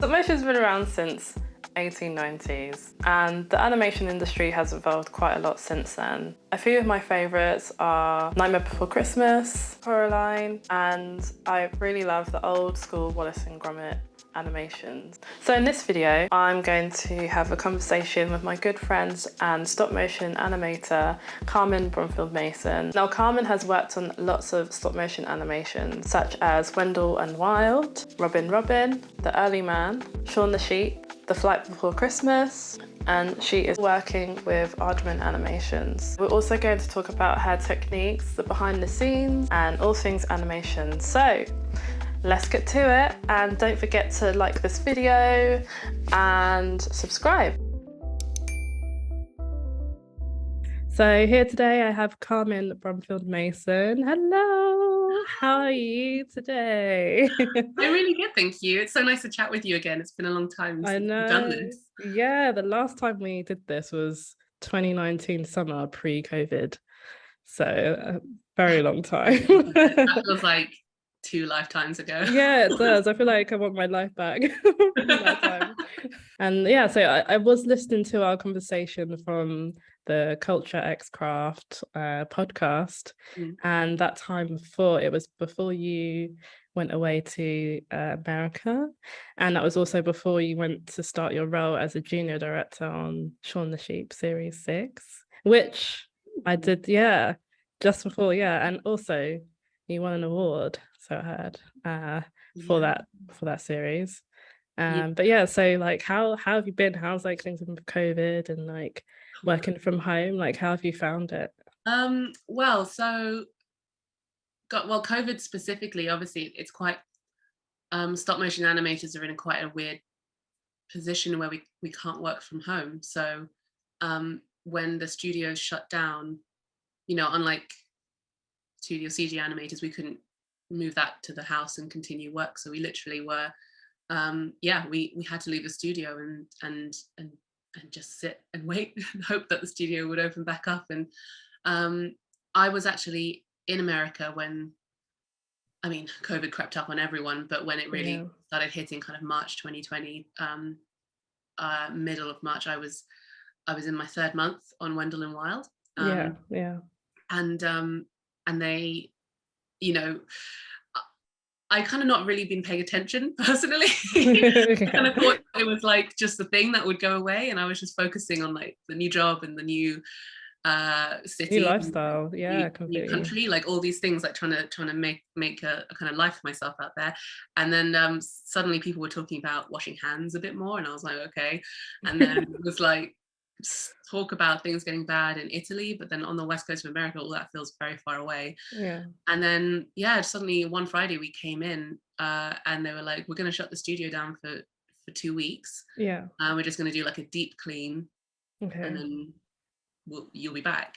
Stop motion's been around since 1890s, and the animation industry has evolved quite a lot since then. A few of my favourites are Nightmare Before Christmas, Coraline, and I really love the old school Wallace and Gromit animations. So in this video, I'm going to have a conversation with my good friend and stop motion animator, Carmen Bromfield-Mason. Now, Carmen has worked on lots of stop motion animations, such as Wendall Wild, Robin, The Early Man, Shaun the Sheep, The Flight Before Christmas, and she is working with Aardman Animations. We're also going to talk about her techniques, the behind the scenes, and all things animation. So, let's get to it, and don't forget to like this video and subscribe. So here today I have Carmen Bromfield-Mason. Hello, how are you today? I'm really good, thank you. It's so nice to chat with you again. It's been a long time since we've done this. Yeah, the last time we did this was 2019 summer, pre-COVID. So a very long time. That feels like 2 lifetimes ago. Yeah, it does. I feel like I want my life back from that time. And yeah, so I was listening to our conversation from the Culture X Craft podcast, and that time before, it was before you went away to America, and that was also before you went to start your role as a junior director on Shaun the Sheep Series 6, which I did, yeah, just before, yeah, and also you won an award, so I heard, for that series. But yeah, so like how have you been? How's like things with COVID and like working from home? Like how have you found it? Well, COVID specifically, obviously it's quite stop motion animators are in quite a weird position where we can't work from home. So when the studios shut down, unlike studio CG animators, we couldn't move that to the house and continue work. So we literally were we had to leave the studio and just sit and wait and hope that the studio would open back up. And I was actually in America when, COVID crept up on everyone, but when it really started hitting kind of March 2020, middle of March, I was in my 3rd month on Wendall Wild. And they, I kind of not really been paying attention personally. I kind of thought it was like just a thing that would go away, and I was just focusing on like the new job and the new city, new lifestyle, new country, like all these things, like trying to make a kind of life for myself out there. And then suddenly people were talking about washing hands a bit more, and I was like, okay. And then it was like talk about things getting bad in Italy, but then on the west coast of America, all that feels very far away. And then suddenly one Friday we came in and they were like, we're going to shut the studio down for 2 weeks. We're just going to do like a deep clean, and then you'll be back.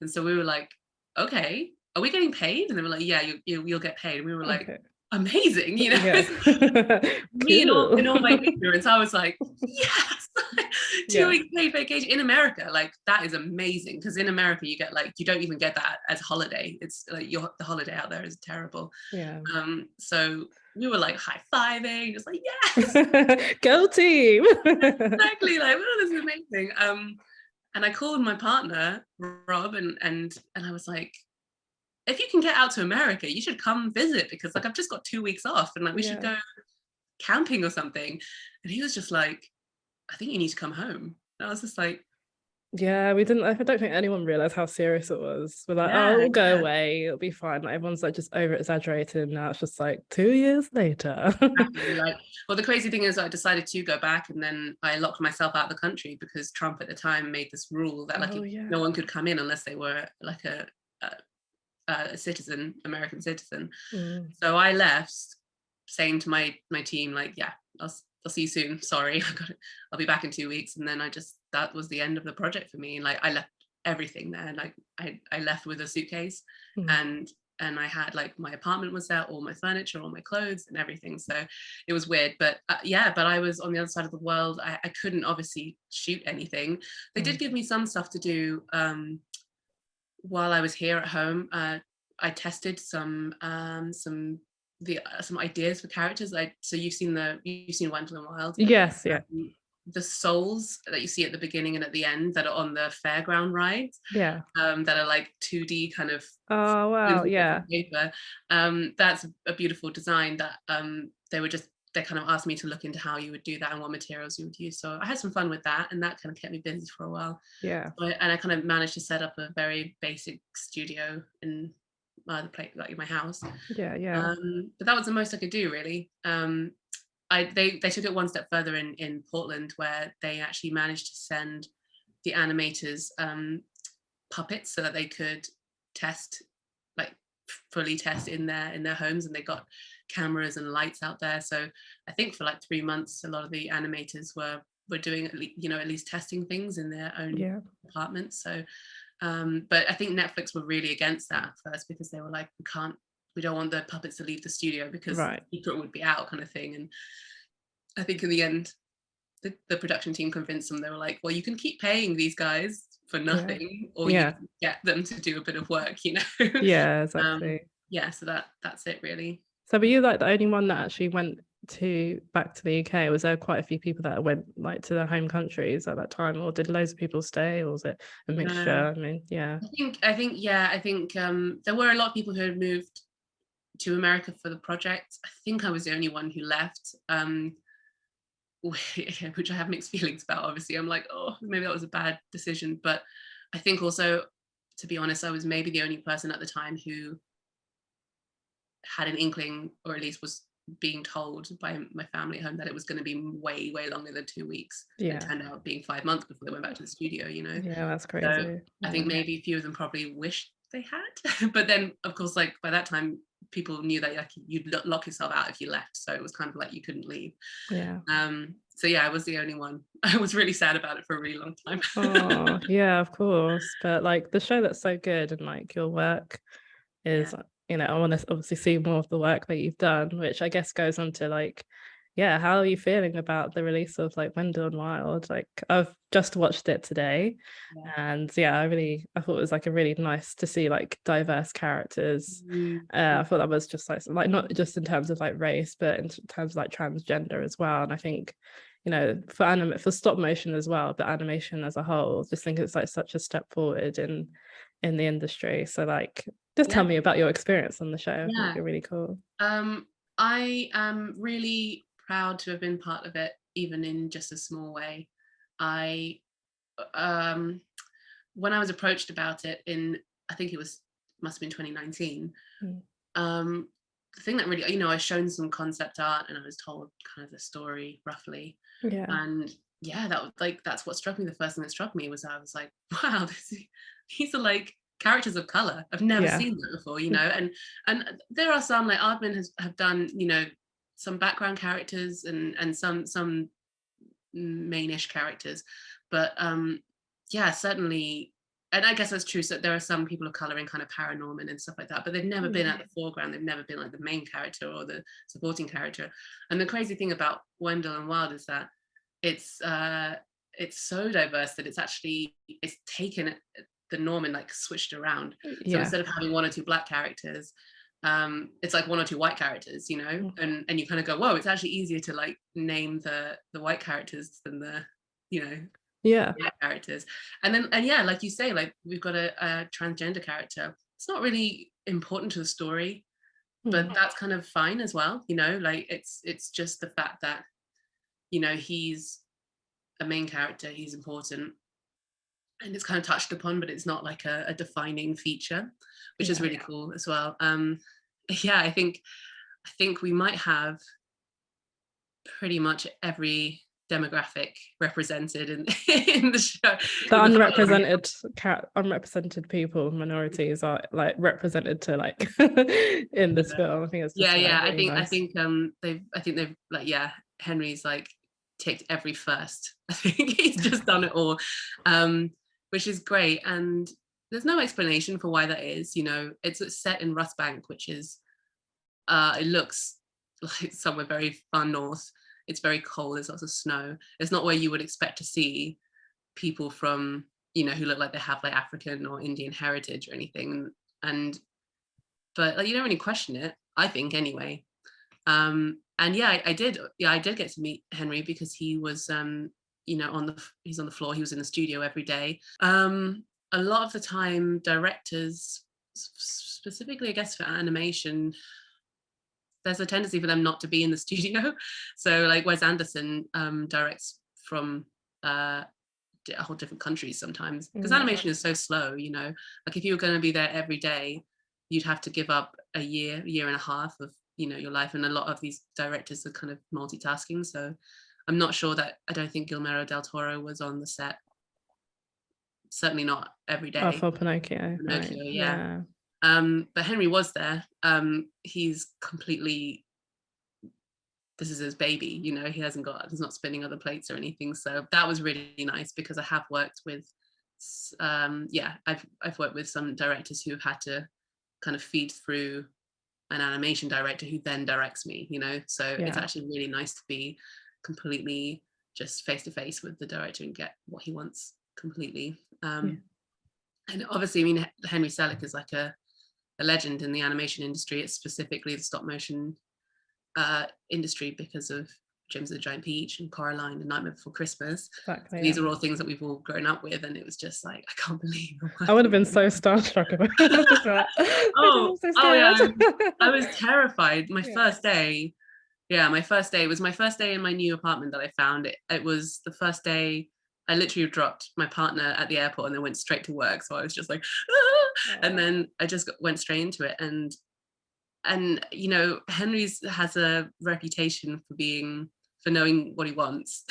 And so we were like, okay, are we getting paid? And they were like, yeah, you'll get paid. And we were like, amazing, me in all my ignorance, I was like, yes. 2 weeks paid vacation in America, like that is amazing, because in America you get like, you don't even get that as a holiday. It's like the holiday out there is terrible. So we were like high-fiving, just like, yes. Go team. Exactly, like, oh, this is amazing. And I called my partner Rob, and I was like, if you can get out to America, you should come visit, because like I've just got 2 weeks off, and like we should go camping or something. And he was just like, I think you need to come home. And I was just like, I don't think anyone realized how serious it was. We're like, oh, we'll go away, it'll be fine. Like, everyone's like just over exaggerated, and now it's just like 2 years later. Like, well, the crazy thing is I decided to go back, and then I locked myself out of the country because Trump at the time made this rule that like no one could come in unless they were like a citizen, American citizen. So I left, saying to my team, like, yeah, I'll see you soon. Sorry, I'll be back in 2 weeks. And then that was the end of the project for me. And like I left everything there. Like I left with a suitcase, and I had like my apartment was there, all my furniture, all my clothes, and everything. So it was weird, but but I was on the other side of the world. I couldn't obviously shoot anything. They did give me some stuff to do while I was here at home. I tested some some ideas for characters. So you've seen Wendall Wild. Yes, yeah. The souls that you see at the beginning and at the end that are on the fairground rides, Yeah. that are like 2D kind of Oh wow, yeah. paper. That's a beautiful design that they kind of asked me to look into how you would do that and what materials you would use. So I had some fun with that, and that kind of kept me busy for a while. Yeah. And I kind of managed to set up a very basic studio in the place, like in my house. Yeah. But that was the most I could do, really. They took it one step further in Portland, where they actually managed to send the animators puppets so that they could test, like fully test in their homes, and they got cameras and lights out there. So I think for like 3 months, a lot of the animators were doing at least testing things in their own apartments. So but I think Netflix were really against that at first, because they were like, we don't want the puppets to leave the studio because the secret would be out, kind of thing. And I think in the end, the production team convinced them. They were like, well, you can keep paying these guys for nothing, or you can get them to do a bit of work, Yeah, exactly. So that's it, really. So were you like the only one that actually went back to the UK? Was there quite a few people that went like to their home countries at that time, or did loads of people stay, or was it a mixture? I mean, I think there were a lot of people who had moved to America for the project. I think I was the only one who left, which I have mixed feelings about. Obviously, I'm like, oh, maybe that was a bad decision. But I think also, to be honest, I was maybe the only person at the time who had an inkling, or at least was being told by my family at home, that it was going to be way longer than 2 weeks. It turned out being 5 months before they went back to the studio. Yeah, that's crazy. So I think maybe a few of them probably wished they had, but then of course, like by that time, people knew that like you'd lock yourself out if you left, so it was kind of like you couldn't leave. So I was the only one. I was really sad about it for a really long time. Oh yeah, of course. But like the show that's so good, and like your work is I want to obviously see more of the work that you've done, which I guess goes on to like, how are you feeling about the release of like Wendall Wild? Like I've just watched it today, and I thought it was like a really nice to see like diverse characters. I thought that was just like not just in terms of like race, but in terms of like transgender as well. And I think for stop motion as well, but animation as a whole, just think it's like such a step forward in the industry. So like just tell me about your experience on the show. I think it'd be really cool. I am really proud to have been part of it, even in just a small way. I when I was approached about it I think must have been 2019. The thing that really, I was shown some concept art, and I was told kind of the story roughly. And that was like, that's what struck me. The first thing that struck me was, I was like, wow, these are like characters of color. I've never seen that before, and there are some, like Aardman have done, some background characters and some mainish characters, but certainly. And I guess that's true. So there are some people of color in kind of Paranorman and stuff like that, but they've never been at the foreground. They've never been like the main character or the supporting character. And the crazy thing about Wendall Wild is that it's so diverse that it's taken the norm and like switched around. So instead of having 1 or 2 black characters, it's like 1 or 2 white characters, and you kind of go, whoa, it's actually easier to like name the white characters than the characters. And like you say, like we've got a transgender character. It's not really important to the story, but that's kind of fine as well, like it's just the fact that he's a main character, he's important, and it's kind of touched upon, but it's not like a defining feature, which is really cool as well. I think we might have pretty much every demographic represented in the show. The unrepresented people, minorities are like represented to like in this film. I think it's just, really nice. I think they've like Henry's like ticked every first. I think he's just done it all, which is great. And there's no explanation for why that is. It's set in Bank, which is it looks like somewhere very far north. It's very cold, there's lots of snow. It's not where you would expect to see people from, who look like they have like African or Indian heritage or anything. But like, you don't really question it, I think, anyway. And yeah, I did get to meet Henry because he was he's on the floor, he was in the studio every day. A lot of the time directors, specifically I guess for animation, there's a tendency for them not to be in the studio. So like Wes Anderson directs from a whole different countries sometimes, because animation is so slow, you know. Like if you were going to be there every day, you'd have to give up a year and a half of, you know, your life. And a lot of these directors are kind of multitasking. So I'm not sure that, I don't think Guillermo del Toro was on the set. Certainly not every day. For Pinocchio. Pinocchio, right. yeah. But Henry was there. He's completely, this is his baby, you know, he's not spinning other plates or anything. So that was really nice, because I have worked with, I've worked with some directors who have had to kind of feed through an animation director who then directs me, you know. So it's actually really nice to be completely just face to face with the director and get what he wants completely. And obviously, I mean, Henry Selick is like a legend in the animation industry. It's specifically the stop motion industry because of James and the Giant Peach and Coraline and Nightmare Before Christmas. Exactly. These are all things that we've all grown up with, and it was just like, I can't believe I would have been so starstruck about it. I was terrified. My first day was my first day in my new apartment that I found. It was the first day I literally dropped my partner at the airport and then went straight to work. So I was just like, and then I just went straight into it. And you know, Henry's has a reputation for knowing what he wants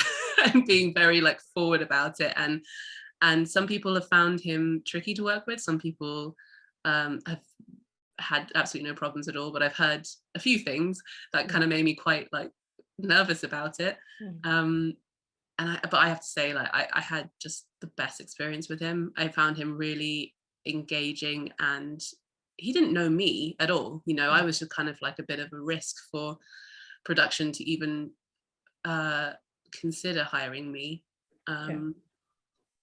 and being very like forward about it. And some people have found him tricky to work with. Some people have had absolutely no problems at all. But I've heard a few things that kind of made me quite like nervous about it. But I have to say, like, I had just the best experience with him. I found him really engaging, and he didn't know me at all. You know, I was just kind of like a bit of a risk for production to even consider hiring me.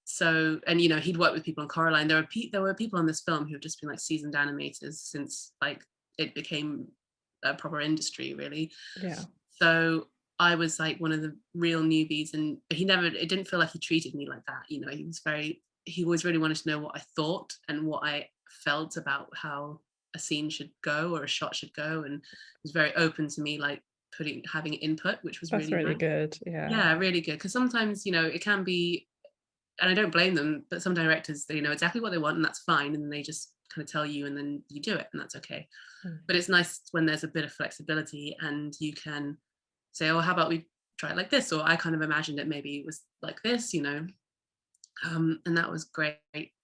So, and you know, he'd worked with people on Coraline. There were people on this film who have just been like seasoned animators since like it became a proper industry, really. So I was like one of the real newbies, and it didn't feel like he treated me like that. You know, he always really wanted to know what I thought and what I felt about how a scene should go or a shot should go, and was very open to me like having input, which was really nice. Good. Really good, because sometimes, you know, it can be, and I don't blame them, but some directors, they know exactly what they want and that's fine, and then they just kind of tell you and then you do it and that's okay. But it's nice when there's a bit of flexibility and you can say, oh, how about we try it like this, or I kind of imagined it maybe it was like this, you know. And that was great,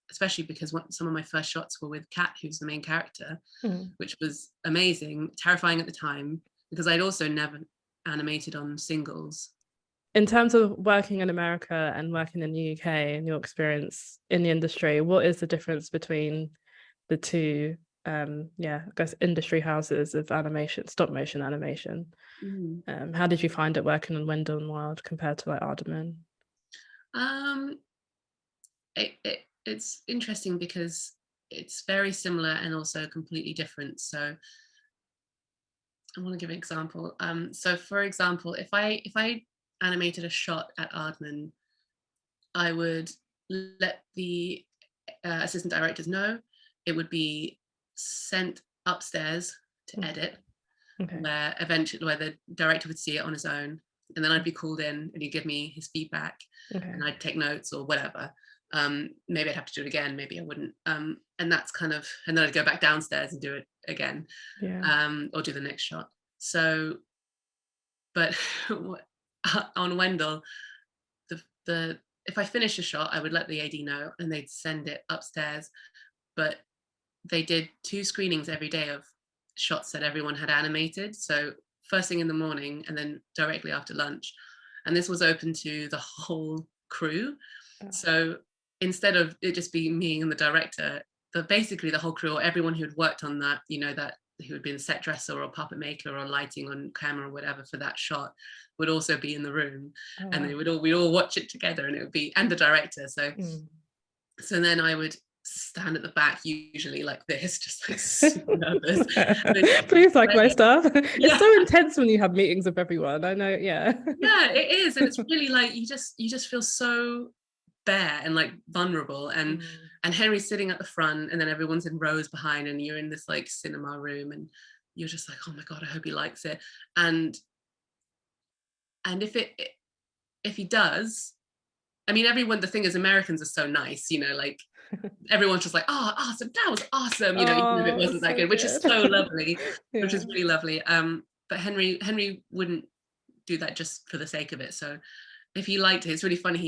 especially because some of my first shots were with Kat, who's the main character, which was amazing, terrifying at the time, because I'd also never animated on singles. In terms of working in America and working in the UK and your experience in the industry, what is the difference between the two, I guess, industry houses of animation, stop motion animation? How did you find it working on Wendall Wild compared to like Aardman? It's interesting because it's very similar and also completely different. So I want to give an example. So for example, if I animated a shot at Aardman, I would let the assistant directors know. It would be sent upstairs to edit, where the director would see it on his own, and then I'd be called in and he'd give me his feedback, and I'd take notes or whatever. Maybe I'd have to do it again, maybe I wouldn't. And that's kind of, and then I'd go back downstairs and do it again, or do the next shot. So, but on Wendall, if I finished a shot, I would let the AD know and they'd send it upstairs. But they did 2 screenings every day of shots that everyone had animated. So first thing in the morning and then directly after lunch. And this was open to the whole crew. So instead of it just being me and the director, basically the whole crew, or everyone who had worked on that, you know, that who had been a set dresser or puppet maker or lighting on camera or whatever for that shot, would also be in the room. And we'd all watch it together, and it would be, and the director. So then I would stand at the back usually like this, just like super nervous. Please like my stuff. Yeah. It's so intense when you have meetings with everyone. I know, yeah. Yeah, it is. And it's really like you just feel so bare and like vulnerable. And Henry's sitting at the front, and then everyone's in rows behind, and you're in this like cinema room, and you're just like, oh my God, I hope he likes it. And if he does, I mean, the thing is, Americans are so nice, you know, like everyone's just like, oh, awesome, that was awesome, you know, even if it wasn't that good, which is so lovely, which is really lovely. But Henry wouldn't do that just for the sake of it. So if he liked it, it's really funny.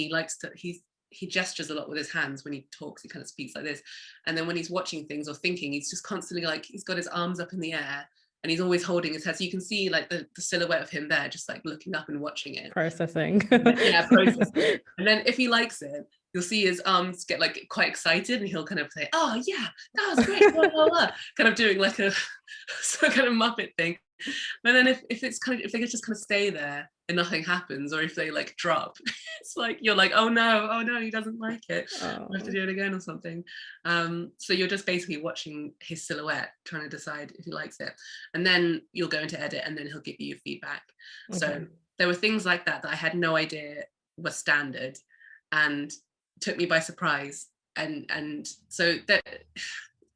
He gestures a lot with his hands when he talks. He kind of speaks like this, and then when he's watching things or thinking, he's just constantly like, he's got his arms up in the air, and he's always holding his head. So you can see like the silhouette of him there, just like looking up and watching it. Processing. Yeah, processing. And then if he likes it, you'll see his arms get like quite excited, and he'll kind of say, oh yeah, that was great, blah, blah, blah. Kind of doing like a some kind of Muppet thing. But then if they just kind of stay there and nothing happens, or if they like drop, it's like you're like, oh no, he doesn't like it. I have to do it again or something. So you're just basically watching his silhouette, trying to decide if he likes it, and then you'll go into edit, and then he'll give you feedback. Okay. So there were things like that I had no idea were standard, and took me by surprise. And so that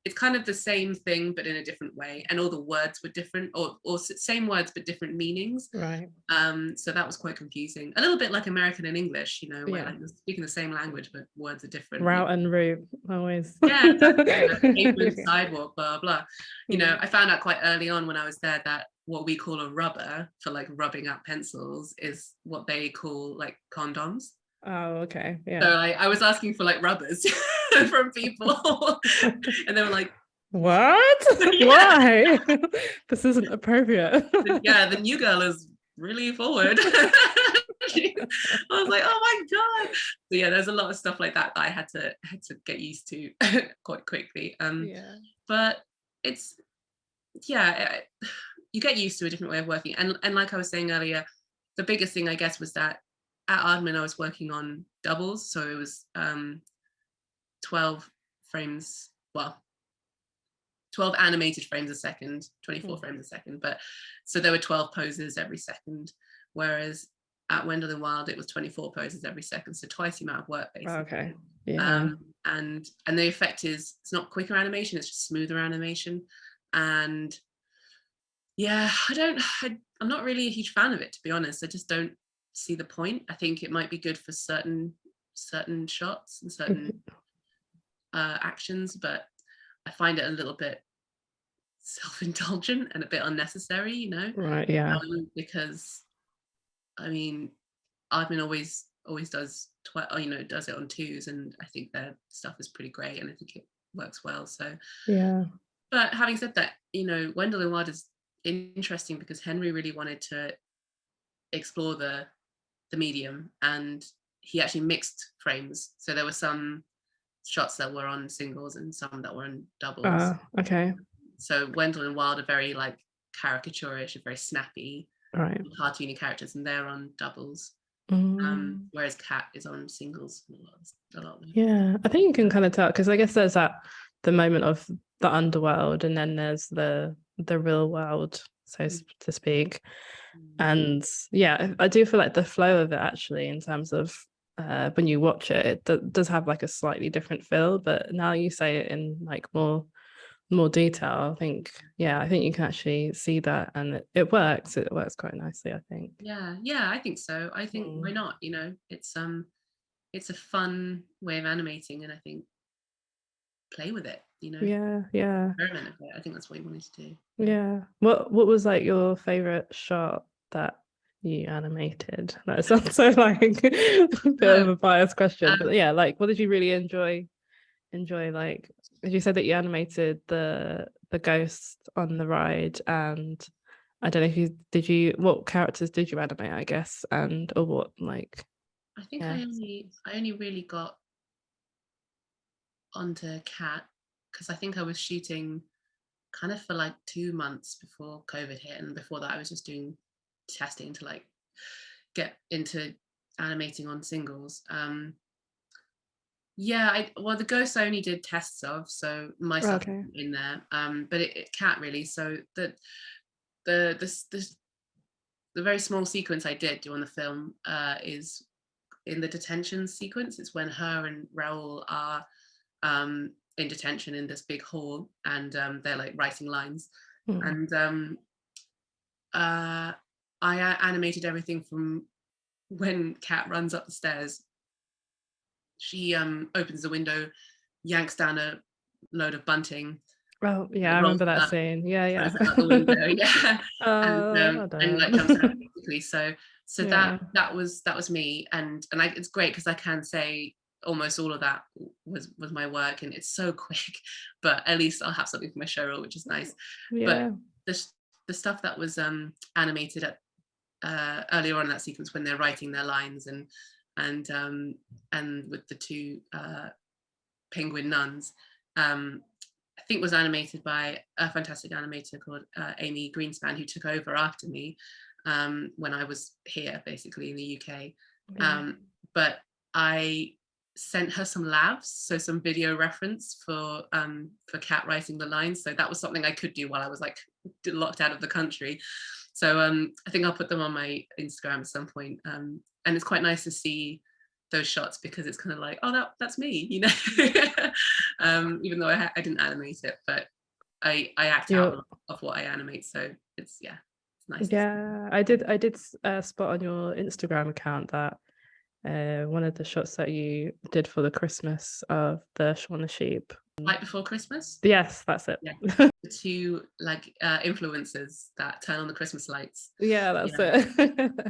it's kind of the same thing but in a different way, and all the words were different, or same words but different meanings, right? So that was quite confusing, a little bit like American and English, you know, where like you're speaking the same language but words are different. Route and route, always. Yeah, exactly. Apron, sidewalk, blah blah. You know, I found out quite early on when I was there that what we call a rubber for like rubbing up pencils is what they call like condoms. Oh, okay. Yeah. So I was asking for like rubbers from people, and they were like, what? Why? This isn't appropriate. Yeah, the new girl is really forward. I was like, oh my God. So yeah, there's a lot of stuff like that I had to get used to quite quickly. But it's, yeah, you get used to a different way of working. And like I was saying earlier, the biggest thing I guess was that at Aardman I was working on doubles, so it was 12 frames, well, 12 animated frames a second, 24 frames a second, but so there were 12 poses every second, whereas at Wendall Wild it was 24 poses every second, so twice the amount of work basically. Okay. Yeah. And the effect is, it's not quicker animation, it's just smoother animation. And yeah, I'm not really a huge fan of it, to be honest. I just don't see the point. I think it might be good for certain shots and certain actions, but I find it a little bit self-indulgent and a bit unnecessary, you know. Right. Yeah. Because I mean, Aardman always does does it on twos, and I think their stuff is pretty great, and I think it works well. So yeah. But having said that, you know, Wendall Wild is interesting because Henry really wanted to explore the medium, and he actually mixed frames. So there were some shots that were on singles and some that were on doubles. Okay. So Wendall Wild are very like caricaturish and very snappy, right, cartoony characters, and they're on doubles. Whereas Cat is on singles a lot. Yeah, I think you can kind of tell, because I guess there's the moment of the underworld, and then there's the real world, so to speak. And yeah, I do feel like the flow of it actually, in terms of when you watch it, it does have like a slightly different feel. But now you say it in like more detail, I think you can actually see that, and it works quite nicely, I think. Yeah, I think so. I think why not, you know, it's a fun way of animating, and I think play with it, you know. Yeah experiment with it. I think that's what he wanted to do. Yeah. What was like your favorite shot that you animated? That sounds so like a bit of a biased question, but yeah, like what did you really enjoy? Like, you said that you animated the ghost on the ride, and I don't know what characters did you animate, I guess, or what, like, I think I only really got onto Cat because I think I was shooting kind of for like 2 months before COVID hit, and before that I was just doing testing to like get into animating on singles. Yeah, well, the ghosts I only did tests of, so my stuff Okay. isn't in there. But it can't really. So the the very small sequence I did do on the film is in the detention sequence. It's when her and Raoul are in detention in this big hall, and they're like writing lines. Mm. And I animated everything from when Kat runs up the stairs. She opens the window, yanks down a load of bunting, Oh yeah, I rolls remember it that up, scene. Yeah, throws yeah. it out the window, yeah, Oh, and like jumps out damn. basically. So Yeah. that was me, and it's great because I can say almost all of that was my work, and it's so quick, but at least I'll have something for my show reel, which is nice. But Yeah. the stuff that was animated at earlier on in that sequence when they're writing their lines and with the two penguin nuns, I think was animated by a fantastic animator called Amy Greenspan, who took over after me when I was here, basically in the UK. But I sent her some labs, so some video reference for Kat writing the lines. So that was something I could do while I was like locked out of the country. So I think I'll put them on my Instagram at some point. And it's quite nice to see those shots because it's kind of like, oh, that's me, you know. Even though I didn't animate it, but I act out of what I animate, so it's nice. Yeah, I did spot on your Instagram account that one of the shots that you did for the Christmas of the Shaun the Sheep. Right before Christmas. Yes, that's it. Yeah. The two like influencers that turn on the Christmas lights. Yeah, that's it.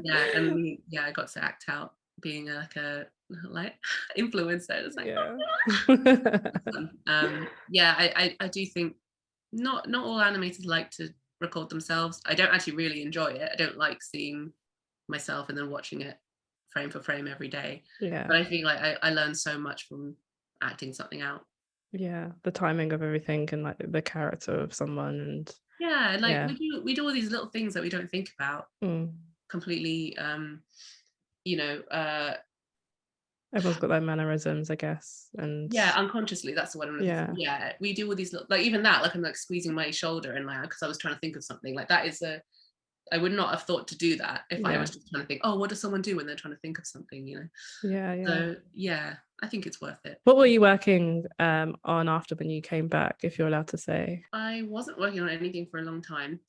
Yeah, and I got to act out being like a influencer. It's like, I do think not all animators like to record themselves. I don't actually really enjoy it. I don't like seeing myself and then watching it frame for frame every day. Yeah. But I think like I learned so much from acting something out. Yeah, the timing of everything and like the character of someone and we do all these little things that we don't think about completely. Everyone's got their mannerisms, I guess, and unconsciously, that's the one. We do all these like even that, like I'm like squeezing my shoulder and like because I was trying to think of something like that is I would not have thought to do that if I was just trying to think, oh, what does someone do when they're trying to think of something, you know? So I think it's worth it. What were you working on after when you came back, if you're allowed to say? I wasn't working on anything for a long time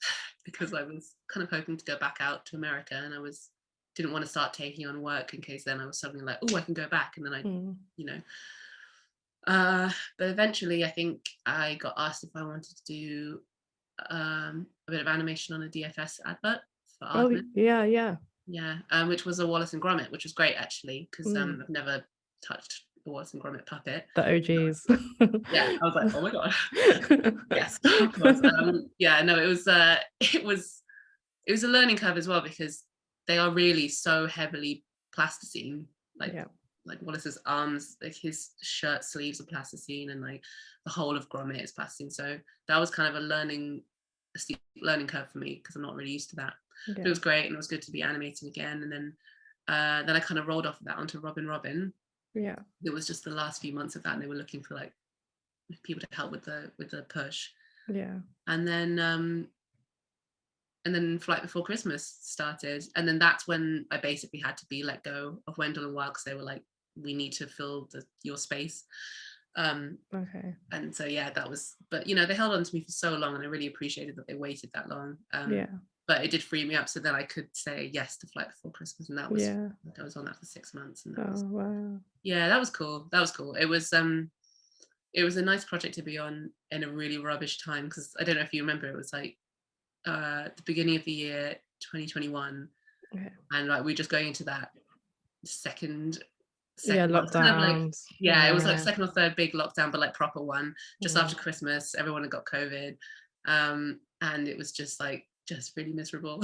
because I was kind of hoping to go back out to America, and I didn't want to start taking on work in case then I was suddenly like, oh, I can go back, and then I you know. But eventually I think I got asked if I wanted to do a bit of animation on a DFS advert for Aardman. Which was a Wallace and Gromit, which was great actually because I've never touched the Wallace and Gromit puppet. The OGs. I was like, oh my god. Yes, of course. It was a learning curve as well because they are really so heavily plasticine, like Wallace's arms, like his shirt sleeves are plasticine, and like the whole of Gromit is plasticine. So that was kind of a steep learning curve for me because I'm not really used to that. But it was great, and it was good to be animating again. And then I kind of rolled off of that onto Robin. It was just the last few months of that, and they were looking for like people to help with the push. And then Flight Before Christmas started, and then that's when I basically had to be let go of Wendall Wild because they were like, we need to fill your space. And so that was, but they held on to me for so long, and I really appreciated that they waited that long. But it did free me up so then I could say yes to Flight Before Christmas, and that was I was on that for 6 months, and that was cool. It was a nice project to be on in a really rubbish time because I don't know if you remember, it was like the beginning of the year 2021, and like we're just going into that second lockdown. Kind of like, it was like second or third big lockdown, but like proper one just after Christmas. Everyone had got COVID, and it was just really miserable.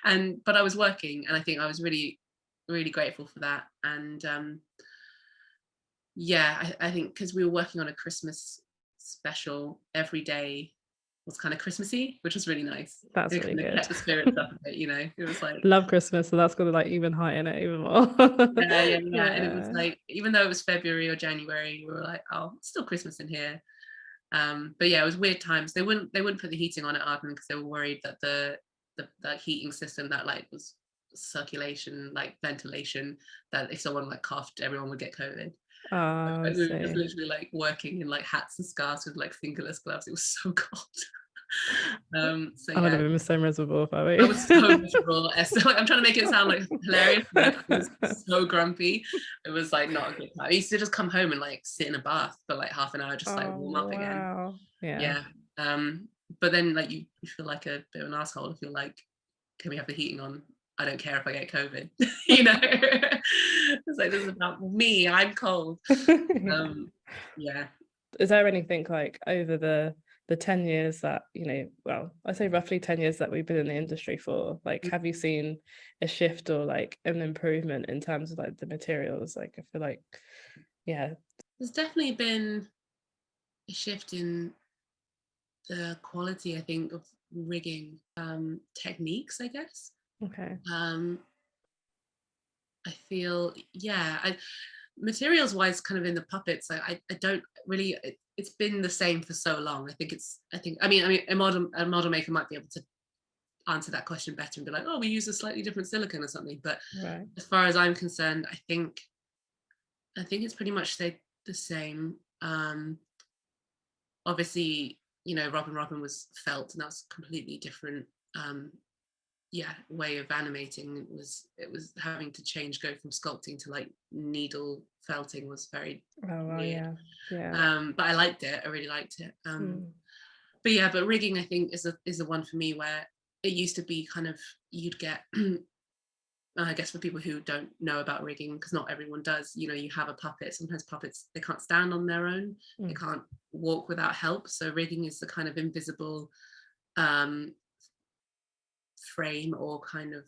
But I was working, and I think I was really, really grateful for that. And I think because we were working on a Christmas special every day was kind of Christmassy, which was really nice. That's It really kind of good. kept the spirits up a bit, you know. It was like, Love Christmas, so that's gonna like even heighten it even more. yeah. And it was like, even though it was February or January, we were like, oh, it's still Christmas in here. But yeah, it was weird times. They wouldn't put the heating on at Aardman because they were worried that the heating system that like was circulation, like ventilation, that if someone like coughed, everyone would get COVID. Oh, I We were see. just literally like working in like hats and scarves with like fingerless gloves. It was so cold. So I would yeah, have been so miserable if I were I was so miserable. So, like, I'm trying to make it sound like hilarious, but I was so grumpy. It was like not a good time. I used to just come home and like sit in a bath for like half an hour, just like warm up again. Wow. Yeah. But then like you feel like a bit of an asshole if you're like, can we have the heating on? I don't care if I get COVID. You know, it's like, this is about me. I'm cold. Yeah. Is there anything like over the 10 years that, you know, well, I say roughly 10 years that we've been in the industry for, like, have you seen a shift or like an improvement in terms of like the materials? Like, I feel like, yeah, There's definitely been a shift in the quality, I think, of rigging techniques, I guess. okay. I feel, materials wise, kind of in the puppets, I don't really, it's been the same for so long. I mean a model maker might be able to answer that question better and be like, oh, we use a slightly different silicone or something, but Right. as far as I'm concerned, I think it's pretty much stayed the same. Obviously, you know, Robin was felt, and that was completely different way of animating. It was having to change, go from sculpting to like needle felting was very weird. But I liked it. I really liked it. But rigging, I think, is the one for me where it used to be kind of, you'd get I guess for people who don't know about rigging, because not everyone does, you know, you have a puppet. Sometimes puppets, they can't stand on their own. They can't walk without help. So rigging is the kind of invisible frame, or kind of,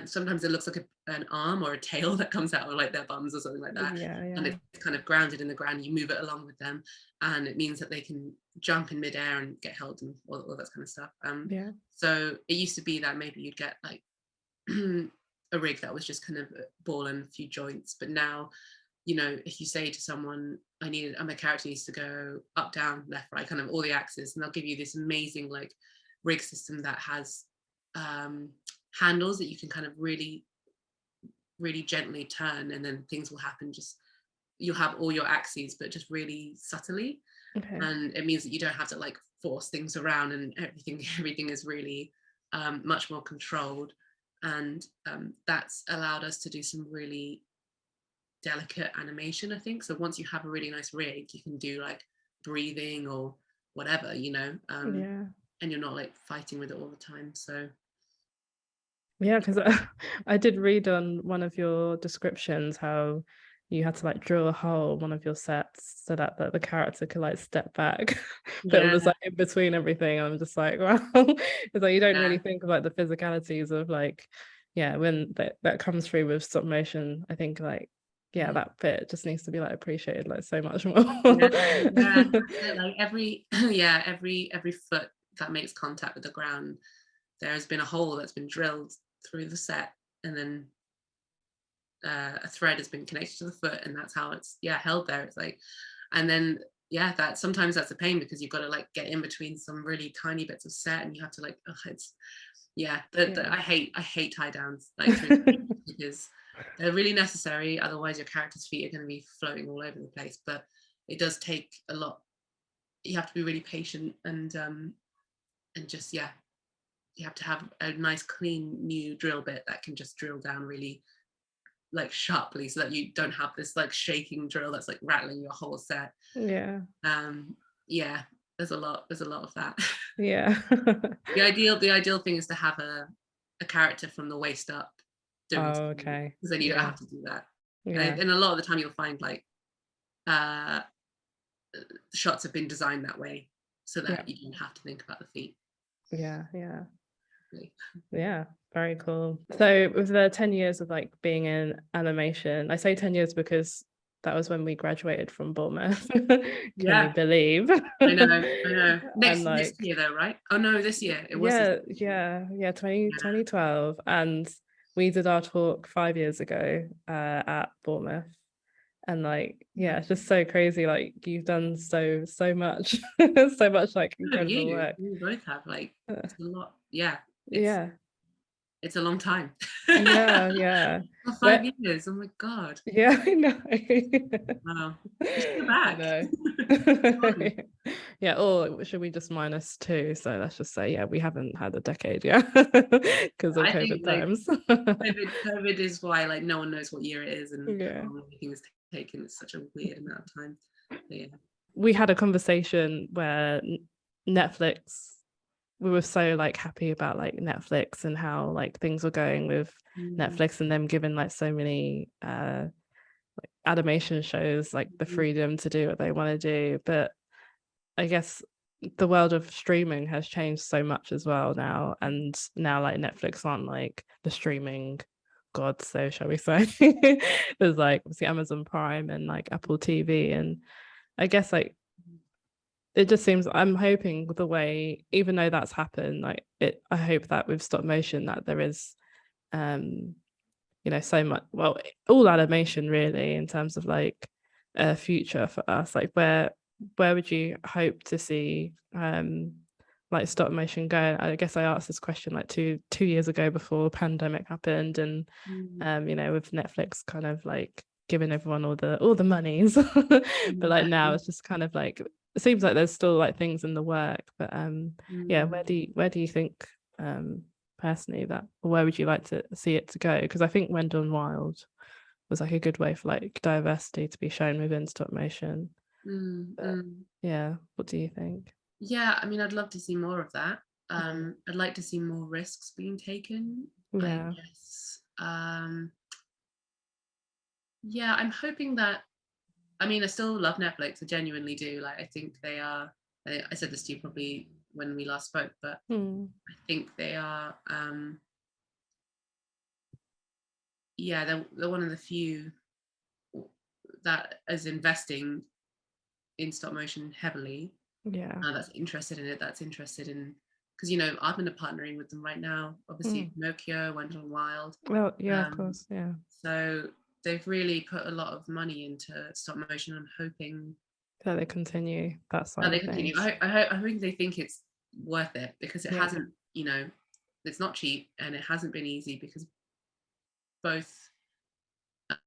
sometimes it looks like an arm or a tail that comes out of like their bums or something like that. And it's kind of grounded in the ground. You move it along with them, and it means that they can jump in midair and get held and all that kind of stuff. So it used to be that maybe you'd get like a rig that was just kind of a ball and a few joints, but now, you know, if you say to someone, my character needs to go up, down, left, right, kind of all the axes, and they'll give you this amazing like rig system that has handles that you can kind of really, really gently turn, and then things will happen. Just, you'll have all your axes, but just really subtly. And it means that you don't have to like force things around, and everything is really much more controlled. And that's allowed us to do some really delicate animation, I think. So once you have a really nice rig, you can do like breathing or whatever, you know, and you're not like fighting with it all the time. So yeah, because I did read on one of your descriptions how you had to like drill a hole in one of your sets so that the character could like step back, but it was like in between everything. I'm just like, wow. It's like you don't really think of like the physicalities of like, when that comes through with stop motion. I think like, that bit just needs to be like appreciated like so much more. Like every foot that makes contact with the ground, there has been a hole that's been drilled through the set, and then a thread has been connected to the foot, and that's how it's held there. It's like, and then that sometimes that's a pain, because you've got to like get in between some really tiny bits of set, and you have to like, I hate tie downs like because they're really necessary. Otherwise your character's feet are going to be floating all over the place. But it does take a lot. You have to be really patient, and just you have to have a nice clean new drill bit that can just drill down really like sharply, so that you don't have this like shaking drill that's like rattling your whole set. There's a lot of that. The ideal thing is to have a character from the waist up doing because then you don't have to do that. And a lot of the time you'll find like shots have been designed that way, so that you don't have to think about the feet. Very cool. So with the 10 years of like being in animation, I say 10 years because that was when we graduated from Bournemouth. Can you Yeah, believe? I know. And Next year though, right? Oh no, this year. It was yeah, this year. 2012. And we did our talk 5 years ago at Bournemouth. And like, yeah, it's just so crazy. Like you've done so much, so much like No, incredible work. you both have, like, it's a lot. Yeah, Yeah, it's a long time. yeah. For Where 5 years. Oh my God. Yeah, I know. Wow. You should go I back. know. It's fun. Yeah, or should we just -2? So let's just say, yeah, we haven't had a decade yet because of I think COVID like times. COVID is why like no one knows what year it is and how Yeah. long everything is taken. It's such a weird amount of time. But yeah. We had a conversation where Netflix, we were so like happy about like Netflix and how like things were going with Netflix and them giving like so many like animation shows like the freedom to do what they want to do. But I guess the world of streaming has changed so much as well now, and now like Netflix aren't like the streaming gods, so shall we say. There's like obviously Amazon Prime and like Apple TV, and I guess like it just seems, I'm hoping with the way, even though that's happened, like I hope that with stop motion that there is you know, so much, well, all animation really, in terms of like a future for us. Like where would you hope to see like stop motion go? I guess I asked this question like two years ago before the pandemic happened, and you know, with Netflix kind of like giving everyone all the monies. But like now it's just kind of like, it seems like there's still like things in the work, but yeah, where do you think personally that, or where would you like to see it to go? Because I think Wendall Wild was like a good way for like diversity to be shown within stop motion. But yeah, what do you think? Yeah, I mean, I'd love to see more of that. I'd like to see more risks being taken, I Yeah, guess. Yeah, I'm hoping that, I mean, I still love Netflix. I genuinely do. Like, I think they are, I said this to you probably when we last spoke, but I think they are, yeah, they're one of the few that is investing in stop motion heavily. yeah. That's interested in it. That's interested in, because you know, Aardman are partnering with them right now. Obviously, Pinocchio, Wendall Wild. Well, yeah, of course, yeah. So they've really put a lot of money into stop motion. I'm hoping So they continue that that side they of continue. things. I think they think it's worth it, because it Yeah. hasn't, you know, it's not cheap and it hasn't been easy, because both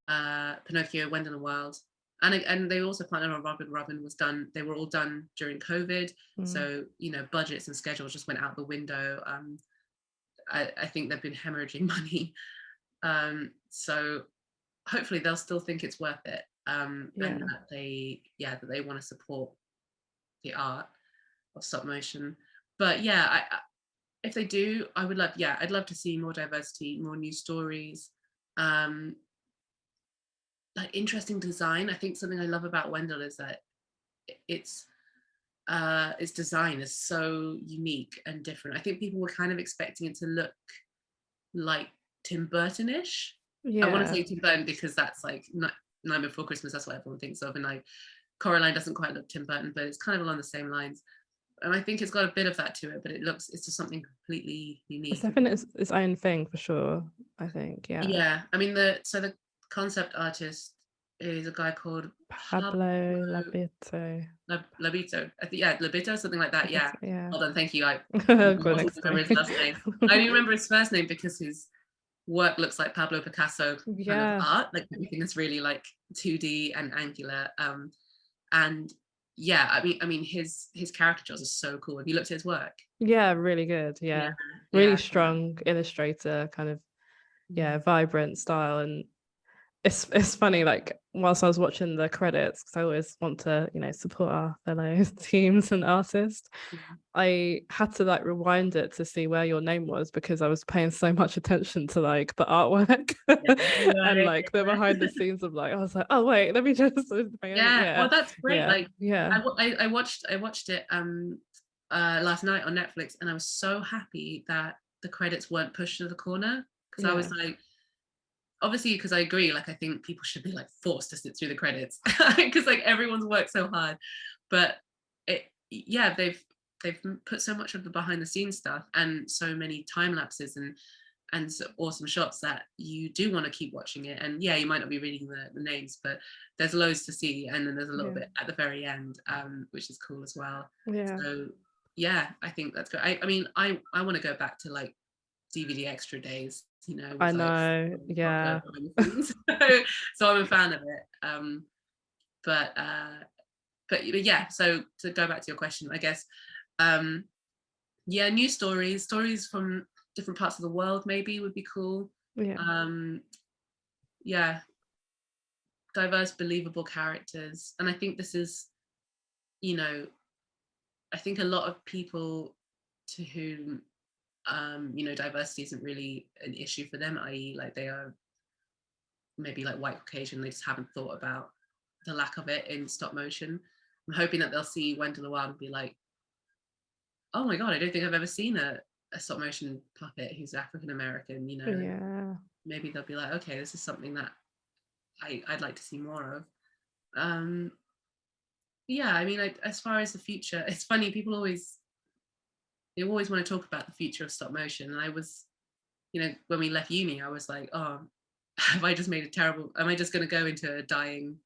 Pinocchio, Wendell Wild, and they also partnered on Robin. Robin was done. They were all done during COVID, so you know, budgets and schedules just went out the window. I think they've been hemorrhaging money, so hopefully they'll still think it's worth it, and that they want to support the art of stop motion. But yeah, if they do, I'd love to see more diversity, more new stories, like interesting design. I think something I love about Wendall is that its design is so unique and different. I think people were kind of expecting it to look like Tim Burton-ish. I want to say Tim Burton because that's like Night Before Christmas. That's what everyone thinks of, and like Coraline doesn't quite look Tim Burton, but it's kind of along the same lines. And I think it's got a bit of that to it, but it's just something completely unique. It's definitely its own thing for sure, I think. Yeah, I mean, the concept artist is a guy called Pablo Labito. Labito. I think, Labito, something like that. Yeah. Well done, thank you. I Go wasn't next remember his last name. I only remember his first name because his work looks like Pablo Picasso kind of art. Like everything is really like 2D and angular. And yeah, I mean his caricatures are so cool. Have you looked at his work? Yeah, really good. Yeah. Really strong illustrator, kind of vibrant style. And it's funny, like whilst I was watching the credits, because I always want to, you know, support our fellow teams and artists, I had to like rewind it to see where your name was, because I was paying so much attention to like the artwork and like the behind the scenes of like, I was like, oh wait, let me just well, that's great. Like I watched it last night on Netflix, and I was so happy that the credits weren't pushed to the corner, because I was like, obviously, because I agree, like I think people should be like forced to sit through the credits because like everyone's worked so hard, but yeah, they've put so much of the behind the scenes stuff and so many time lapses and so awesome shots that you do want to keep watching it. And yeah, you might not be reading the names, but there's loads to see, and then there's a little bit at the very end, which is cool as well. So yeah, I think that's good. I mean, I want to go back to like DVD extra days, you know, with I know, like, yeah. so I'm a fan of it. But yeah, so to go back to your question, I guess, yeah, new stories from different parts of the world maybe would be cool. Yeah, diverse, believable characters. And I think this is, you know, I think a lot of people to whom you know, diversity isn't really an issue for them, i.e. like they are maybe like white Caucasian, they just haven't thought about the lack of it in stop motion. I'm hoping that they'll see Wendall Wild and be like, oh my god, I don't think I've ever seen a stop motion puppet who's African American, you know. Maybe they'll be like, okay, this is something that I'd like to see more of. Yeah, I mean, as far as the future, it's funny, people always want to talk about the future of stop motion. And I was, you know, when we left uni, I was like, oh, have I just made a terrible, am I just going to go into a dying,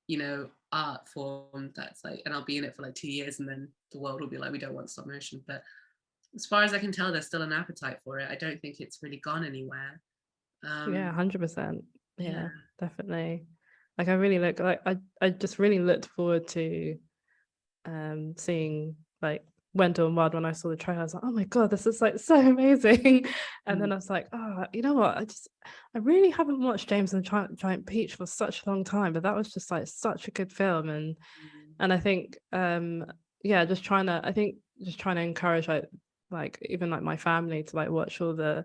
you know, art form that's like, and I'll be in it for like 2 years and then the world will be like, we don't want stop motion. But as far as I can tell, there's still an appetite for it. I don't think it's really gone anywhere. Yeah, 100%. Yeah, definitely. Like I really look like I just really looked forward to seeing like Wendell Wild. When I saw the trailer, I was like, oh my god, this is like so amazing. And then I was like, oh, you know what, I really haven't watched James and the Giant Peach for such a long time, but that was just like such a good film. And I think yeah, just trying to encourage like even like my family to like watch all the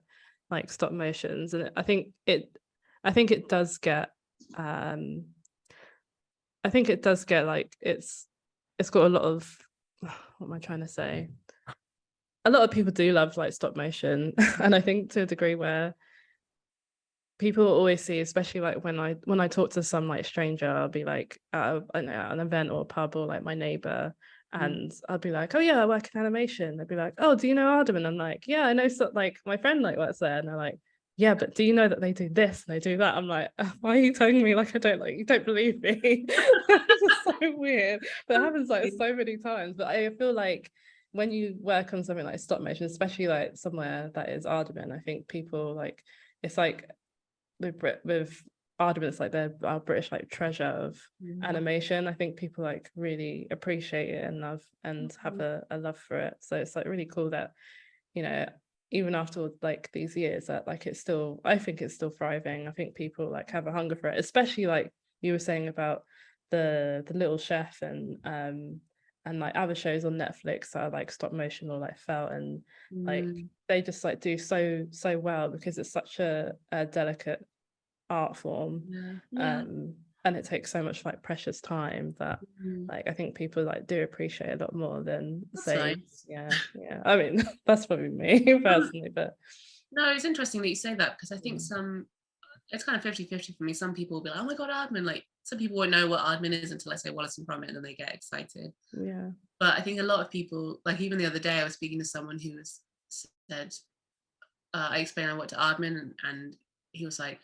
like stop motions. And I think it does get like it's got a lot of what am I trying to say? A lot of people do love like stop motion, and I think to a degree where people always see, especially like when I talk to some like stranger, I'll be like at an event or a pub or like my neighbor, and I'll be like, oh yeah, I work in animation. They'd be like, oh, do you know Aardman? I'm like, yeah, I know, so like my friend like works there. And they're like, yeah, but do you know that they do this and they do that? I'm like, why are you telling me like you don't believe me? It's just so weird. But it happens like so many times. But I feel like when you work on something like stop motion, especially like somewhere that is Aardman, I think people like, it's like with Aardman, it's like they're our British like treasure of animation. I think people like really appreciate it and love and have a love for it. So it's like really cool that, you know, even after like these years, that like it's still, I think it's still thriving. I think people like have a hunger for it, especially like you were saying about the Little Chef and like other shows on Netflix that are like stop motion or like felt, and like they just like do so well because it's such a delicate art form. And it takes so much like precious time that like I think people like do appreciate a lot more than say nice. yeah I mean that's probably me personally, but no, it's interesting that you say that, because I think it's kind of 50-50 for me. Some people will be like, oh my god, Aardman. Like some people won't know what Aardman is until I say Wallace and Gromit, and then they get excited. But I think a lot of people, like even the other day I was speaking to someone who said I explained I worked at Aardman, and he was like,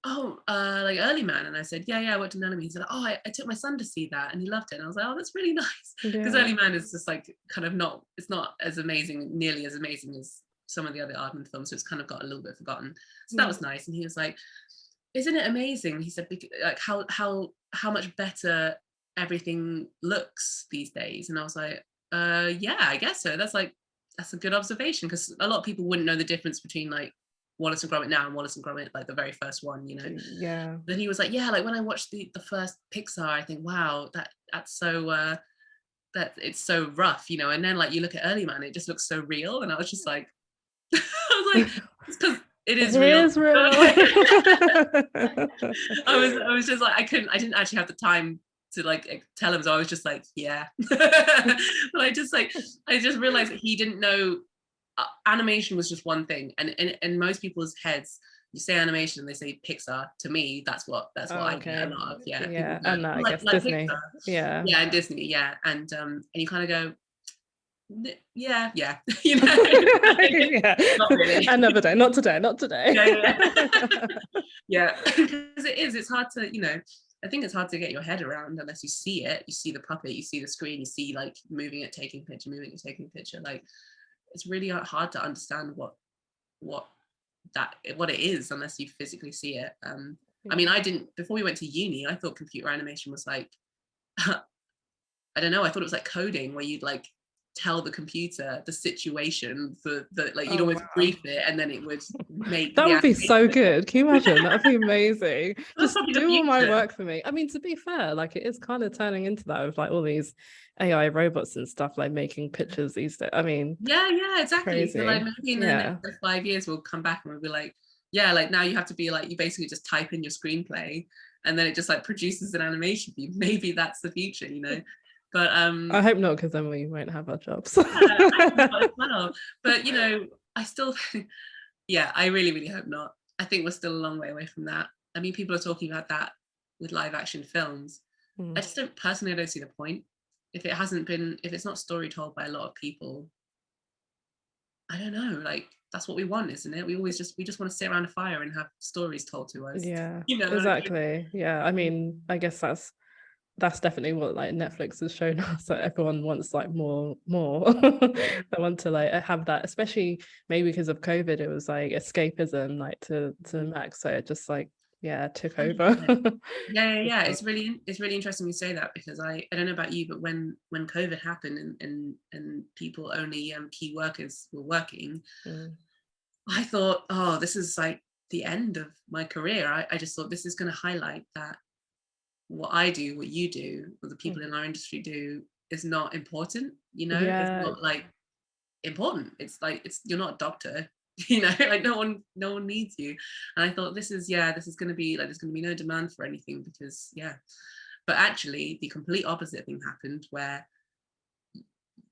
oh, like Early Man. And I said, yeah, I worked in anime. He said, oh, I took my son to see that and he loved it. And I was like, oh, that's really nice. Because Early Man is just like kind of it's not as amazing, nearly as amazing as some of the other Aardman films. So it's kind of got a little bit forgotten. So that was nice. And he was like, isn't it amazing? He said, like how much better everything looks these days. And I was like, yeah, I guess so. That's a good observation, because a lot of people wouldn't know the difference between like Wallace and Gromit now and Wallace and Gromit like the very first one, you know. Then he was like, yeah, like when I watched the first Pixar, I think, wow, that's so that it's so rough, you know. And then like you look at Early Man, it just looks so real. And I was just like I was like, it's because it is real. I was just like, I didn't actually have the time to like tell him, so I was just like, yeah. But I just realized that he didn't know animation was just one thing, and in most people's heads you say animation and they say Pixar, to me that's what I get a lot of. Yeah, people and go, I like, guess Disney. Pixar. Yeah, And Disney, and you kind of go, yeah, you know. yeah. Not really. Another day, not today. Yeah, because it's hard to, I think it's hard to get your head around unless you see it. You see the puppet, you see the screen, you see like moving it, taking picture, moving it, taking picture. Like, it's really hard to understand what it is unless you physically see it. I mean, I didn't, before we went to uni, I thought computer animation was like, I don't know, I thought it was like coding, where you'd like tell the computer the situation for the, like, you'd always brief it and then it would make that the would be animation. so good. Can you imagine? That would be amazing. That's Just probably the do all my future. work for me. I mean, to be fair, like, it is kind of turning into that with like all these AI robots and stuff, like making pictures these days. I mean, yeah, exactly. crazy. So like maybe in the next 5 years we'll come back and we'll be like, yeah, like now you have to be like, you basically just type in your screenplay and then it just like produces an animation for you. Maybe that's the future, But I hope not, because then we won't have our jobs. Yeah, I hope not as well. But I still yeah, I really, really hope not. I think we're still a long way away from that. I mean, people are talking about that with live action films. I just don't see the point. If it's not story told by a lot of people, I don't know, like, that's what we want, isn't it? We just want to sit around a fire and have stories told to us. Yeah, Exactly. I mean? Yeah, I mean, I guess that's definitely what like Netflix has shown us, that everyone wants like more they want to like have that, especially maybe because of COVID. It was like escapism, like to max, so it just like took over. Yeah. It's really interesting you say that, because I don't know about you, but when COVID happened and people, only key workers were working, I thought, oh, this is like the end of my career. I just thought, this is going to highlight that what I do, what you do, what the people in our industry do is not important. It's not like important. It's like, you're not a doctor, like no one needs you. And I thought, this is going to be like, there's going to be no demand for anything, because but actually the complete opposite thing happened, where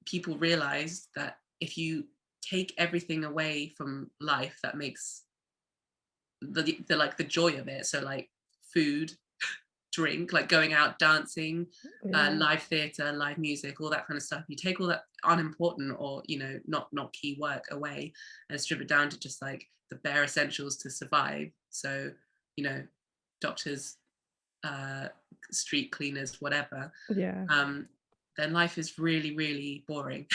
people realized that if you take everything away from life that makes the like the joy of it, so like food, drink, like going out, dancing, live theatre, live music, all that kind of stuff, you take all that unimportant or not key work away and strip it down to just like the bare essentials to survive. So doctors, street cleaners, whatever, then life is really, really boring.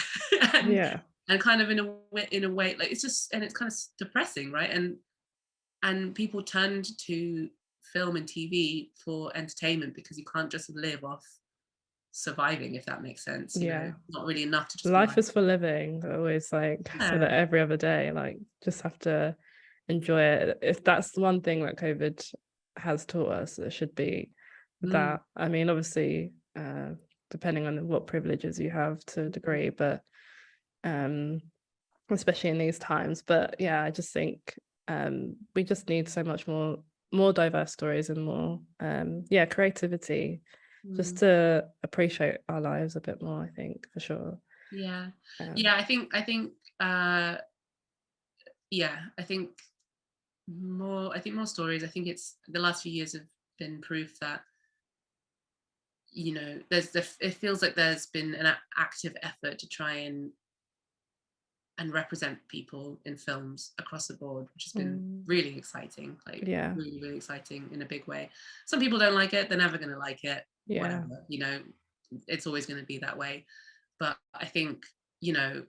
and kind of in a way like, it's just, and it's kind of depressing, right? And people turned to film and TV for entertainment, because you can't just live off surviving, if that makes sense. Not really enough to just life is for living, always, like, so that every other day, like, just have to enjoy it. If that's the one thing that COVID has taught us, it should be that. I mean, obviously, depending on what privileges you have to a degree, but especially in these times. But I just think we just need so much more diverse stories and more creativity, just to appreciate our lives a bit more, I think, for sure. I think more stories. I think it's the last few years have been proof that it feels like there's been an active effort to try and represent people in films across the board, which has been really exciting, like really, really exciting in a big way. Some people don't like it, they're never going to like it, whatever, it's always going to be that way. But I think for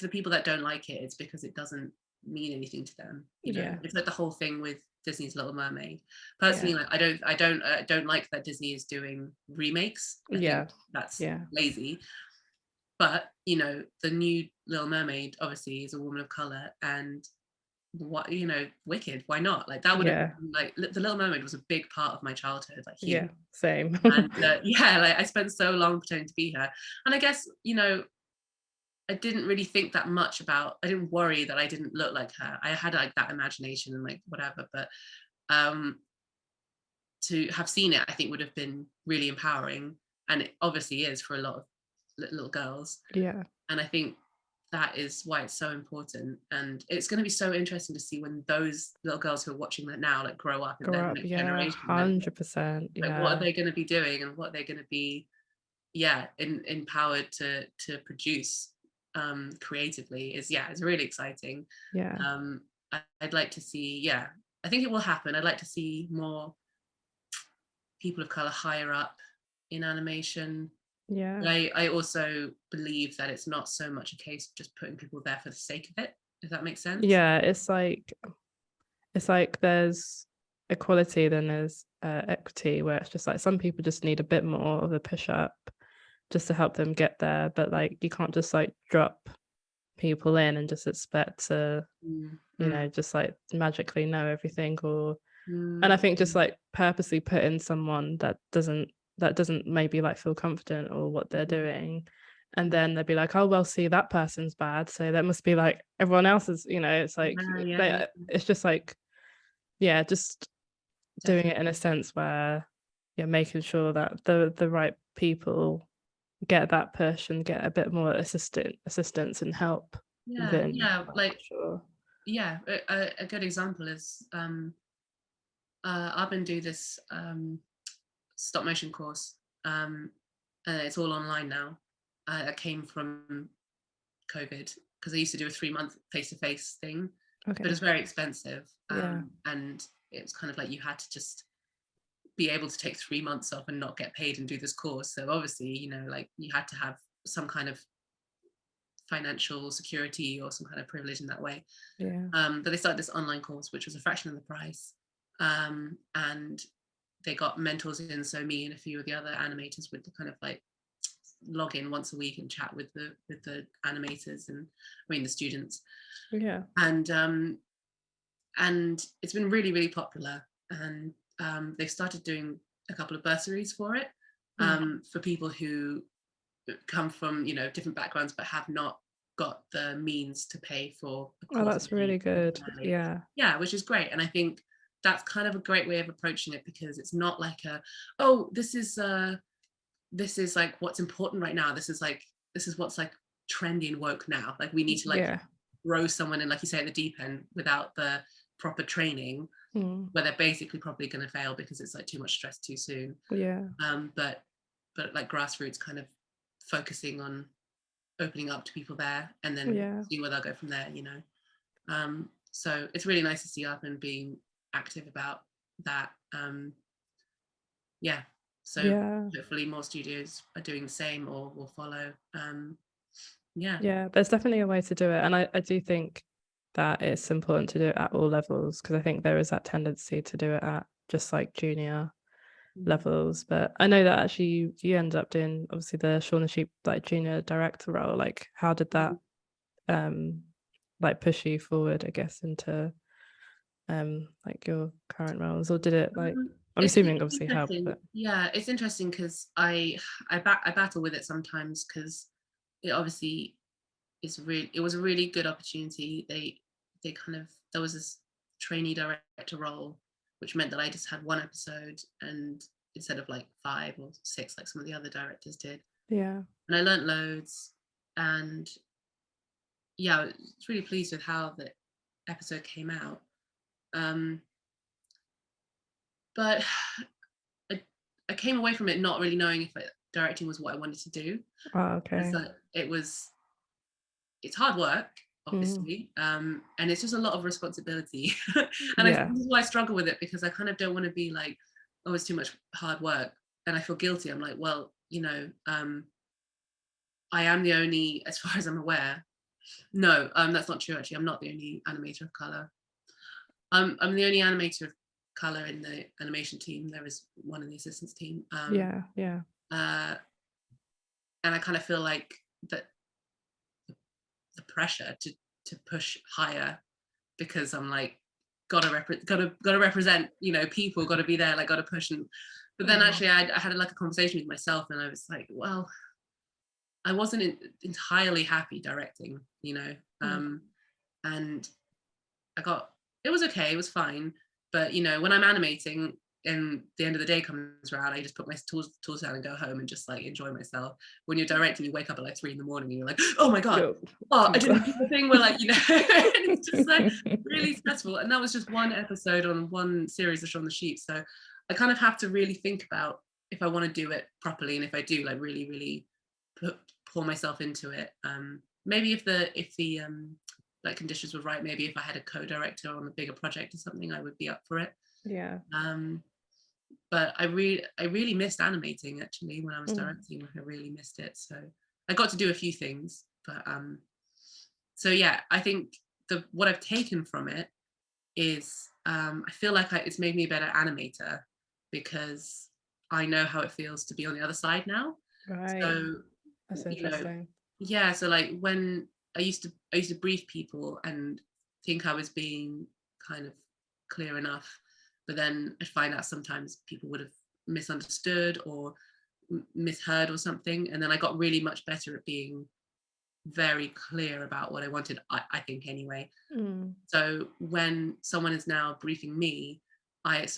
the people that don't like it, it's because it doesn't mean anything to them. It's like the whole thing with Disney's Little Mermaid. Personally, like, I don't like that Disney is doing remakes. I think that's lazy. But the new Little Mermaid obviously is a woman of color, and what Wicked, why not? Like, that would have like, the Little Mermaid was a big part of my childhood, like huge. Same. And like, I spent so long pretending to be her, and I guess I didn't really think that much about, I didn't worry that I didn't look like her. I had like that imagination and like whatever, but to have seen it, I think would have been really empowering, and it obviously is for a lot of little girls. And I think that is why it's so important. And it's going to be so interesting to see when those little girls who are watching that now like grow up and then the next generation, 100%, like what are they going to be doing, and what are they going to be empowered to produce creatively is really exciting. I'd like to see, I think it will happen. I'd like to see more people of color higher up in animation. But I also believe that it's not so much a case of just putting people there for the sake of it, if that makes sense. It's like there's equality, then there's equity, where it's just like some people just need a bit more of a push up just to help them get there, but like you can't just like drop people in and just expect to just like magically know everything, or and I think just like purposely put in someone that doesn't maybe like feel confident or what they're doing, and then they'll be like, oh well, see, that person's bad, so that must be like everyone else is, it's like it's just like just doing it in a sense where making sure that the right people get that push and get a bit more assistance and help. A good example is I've been doing this stop motion course, it's all online now. It came from COVID because I used to do a 3-month face-to-face thing, but it's very expensive, and it's kind of like you had to just be able to take 3 months off and not get paid and do this course. So obviously, like you had to have some kind of financial security or some kind of privilege in that way. But they started this online course, which was a fraction of the price, and they got mentors in, so me and a few of the other animators would kind of like log in once a week and chat with the animators and the students. And it's been really, really popular, and they've started doing a couple of bursaries for it, for people who come from different backgrounds but have not got the means to pay for a course. That's really good. Which is great. And I think that's kind of a great way of approaching it, because it's not like this is like what's important right now, this is what's like trendy and woke now, like we need to like throw someone in, like you say, at the deep end without the proper training, where they're basically probably going to fail because it's like too much stress too soon. But like grassroots, kind of focusing on opening up to people there, and then seeing where they'll go from there, so it's really nice to see Aardman being active about that. Hopefully more studios are doing the same or will follow. There's definitely a way to do it, and I do think that it's important to do it at all levels, because I think there is that tendency to do it at just like junior levels. But I know that actually you ended up doing obviously the Shaun the Sheep like junior director role. Like how did that like push you forward, I guess, into like your current roles, or did it like I'm assuming obviously help? But it's interesting because I battle with it sometimes, because it obviously it was a really good opportunity. They kind of, there was this trainee director role, which meant that I just had 1 episode and instead of like 5 or 6 like some of the other directors did. And I learned loads, and I was really pleased with how the episode came out. But I came away from it not really knowing if directing was what I wanted to do. It's hard work, obviously, and it's just a lot of responsibility. And this is why I struggle with it, because I kind of don't want to be like, oh, it's too much hard work, and I feel guilty. I'm like, well, I am the only, as far as I'm aware, no, that's not true actually, I'm not the only animator of color. I'm the only animator of color in the animation team. There is one in the assistance team. And I kind of feel like that the pressure to push higher, because I'm like, gotta represent, people, gotta be there, like gotta push. But then actually I had like a conversation with myself, and I was like, well, I wasn't entirely happy directing, and it was okay, it was fine. But when I'm animating, and the end of the day comes around, I just put my tools down and go home and just like enjoy myself. When you're directing, you wake up at like 3 a.m. and you're like, oh my god, I didn't do the thing where like, you know, it's just like really stressful. And that was just one episode on one series of Shaun the Sheep. So I kind of have to really think about if I want to do it properly, and if I do, like really pour myself into it. Maybe if the like conditions were right, maybe if I had a co-director on a bigger project or something, I would be up for it. Yeah. But I really missed animating actually when I was directing. I really missed it. So I got to do a few things, but so yeah, I think what I've taken from it is I feel like it's made me a better animator, because I know how it feels to be on the other side now. Right. So that's interesting. Yeah, so like when I used to brief people and think I was being kind of clear enough, but then I'd find out sometimes people would have misunderstood or misheard or something, and then I got really much better at being very clear about what I wanted, I think anyway. So when someone is now briefing me, I've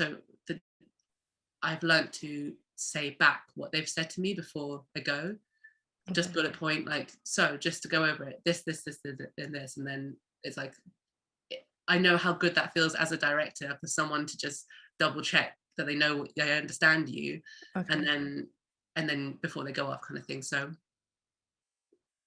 learned to say back what they've said to me before I go. Okay. Just bullet point, like, so just to go over it, this, and this, and then it's like, I know how good that feels as a director for someone to just double check that they know, they understand you, okay. and then before they go off, kind of thing. So